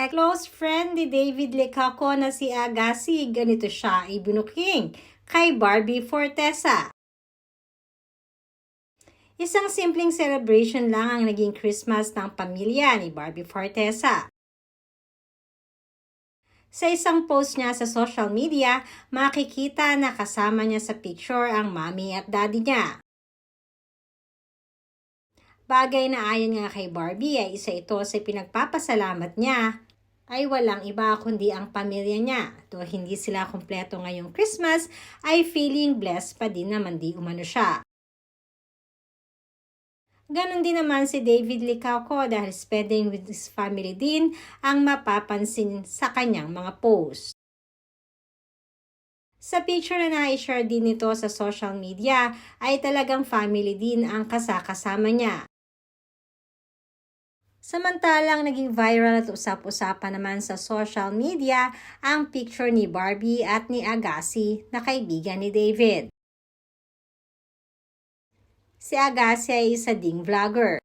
Close friend ni David Licauco na si Agassi, ganito siya ibinuking kay Barbie Fortesa. Isang simpleng celebration lang ang naging Christmas ng pamilya ni Barbie Fortesa. Sa isang post niya sa social media, makikita na kasama niya sa picture ang mommy at daddy niya. Bagay na ayon nga kay Barbie ay isa ito sa pinagpapasalamat niya ay walang iba kundi ang pamilya niya. Though hindi sila kumpleto ngayong Christmas, ay feeling blessed pa din naman di umano siya. Ganon din naman si David Licauco dahil spending with his family din ang mapapansin sa kanyang mga post. Sa picture na na-share din nito sa social media ay talagang family din ang kasama niya. Samantalang naging viral at usap-usapan naman sa social media ang picture ni Barbie at ni Agassi na kaibigan ni David. Si Agassi ay isa ding vlogger.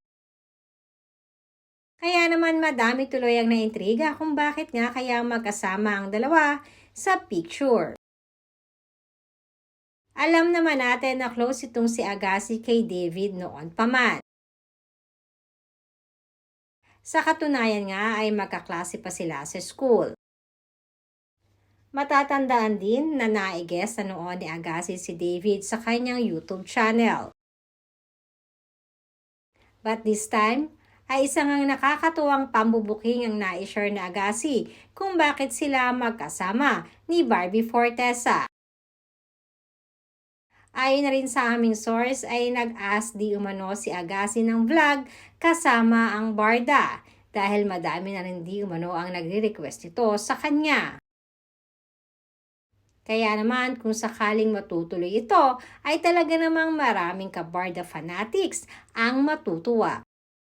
Kaya naman madami tuloy ang naintriga kung bakit nga kaya magkasama ang dalawa sa picture. Alam naman natin na close itong si Agassi kay David noon pa man. Sa katunayan nga ay magkaklase pa sila sa school. Matatandaan din na nai-guest na noon ni Agassi si David sa kanyang YouTube channel. But this time, ay isang nakakatuwang pambubuking ang na-share ni Agassi kung bakit sila magkasama ni Barbie Fortesa. Ayon na rin sa aming source ay nag-ask di umano si Agassi ng vlog kasama ang barda dahil madami na rin di umano ang nagre-request ito sa kanya. Kaya naman kung sakaling matutuloy ito ay talaga namang maraming kabarda fanatics ang matutuwa.